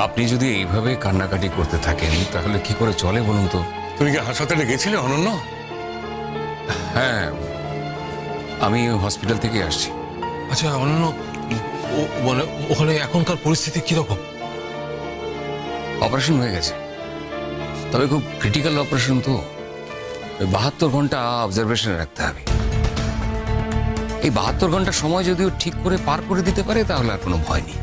আপনি যদি এইভাবে কান্নাকাটি করতে থাকেন তাহলে কি করে চলে বলুন তো? তুমি কি হাসপাতালে গেছিলে অনন্য? হ্যাঁ, আমি হসপিটাল থেকে আসছি। আচ্ছা অনন্য, মানে ওখানে এখনকার পরিস্থিতি কিরকম? অপারেশন হয়ে গেছে, তবে খুব ক্রিটিক্যাল অপারেশন তো। 72 ঘন্টা অবজারভেশনে রাখতে হবে। এই 72 ঘন্টা সময় যদিও ঠিক করে পার করে দিতে পারে তাহলে আর কোনো ভয় নেই।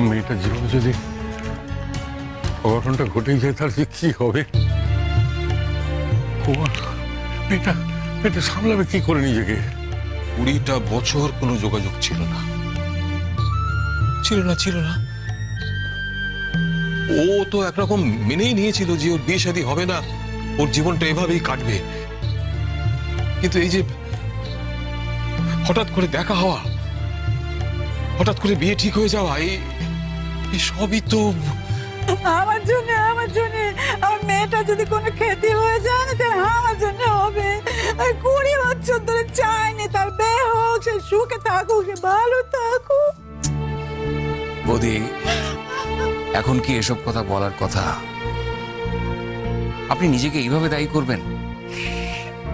মেয়েটার জীবনে যদি অঘটনটা ঘটে যায় তার যে কি হবে? মেয়েটা মেয়েটা সামলাবে কি করে নিজেকে? 20টা বছর কোনো যোগাযোগ ছিল না। ও তো একরকম মেনেই নিয়েছিল যে ওর বিয়ে শাদী হবে না, ওর জীবনটা এভাবেই কাটবে। কিন্তু এই যে হঠাৎ করে দেখা হওয়া, হঠাৎ করে বিয়ে ঠিক হয়ে যাওয়া, এই সবই তো আমার জন্য আমার মেয়েটা যদি কোনো ক্ষতি হয়ে যায় না তাহলে আমার জন্য হবে। 20 বছর ধরে চাইনি তার বিয়ে হোক, সে সুখে থাকুক, সে ভালো থাকুক। বৌদি, এখন কি এসব কথা বলার কথা? আপনি নিজেকে এইভাবে দায়ী করবেন?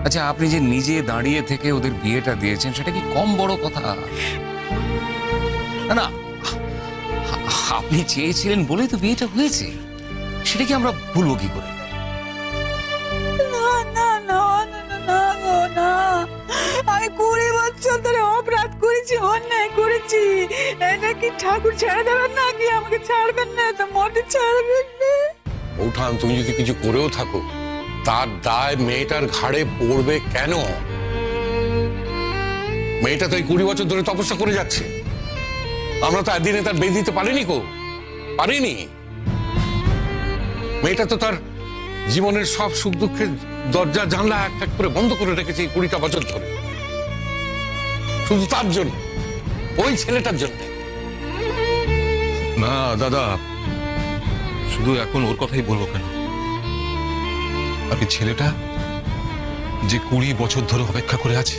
আচ্ছা, আপনি যে নিজে দাঁড়িয়ে থেকে ওদের বিয়েটা দিয়েছেন সেটা কি কম বড় কথা? না না, আপনি চেয়েছিলেন বলেই তো বিয়েটা হয়েছে, সেটা কি আমরা ভুলবো কি করে? না না না না না না গো, না। আমি 20 বছর ধরে অপরাধ করেছি, অন্যায় করেছি। এটা কি ঠাকুর ছেড়ে দেবেন নাকি? আমাকে ছাড়বেন না, তো মোটে ছাড়বেন না। বৌঠান, তুমি যদি কিছু করেও থাকো তার দায় মেয়েটার ঘাড়ে পড়বে কেন? মেয়েটা তো এই 20 বছর ধরে তপস্যা করে যাচ্ছে। আমরা তো একদিনে তার বেদ দিতে পারিনি। মেয়েটা তো তার জীবনের সব সুখ দুঃখের দরজা জানলা এক এক করে বন্ধ করে রেখেছে এই 20টা বছর ধরে, শুধু তার জন্য, ওই ছেলেটার জন্য। না দাদা, শুধু এখন ওর কথাই বলবো কেন? আর এই ছেলেটা যে 20 বছর ধরে অপেক্ষা করে আছে,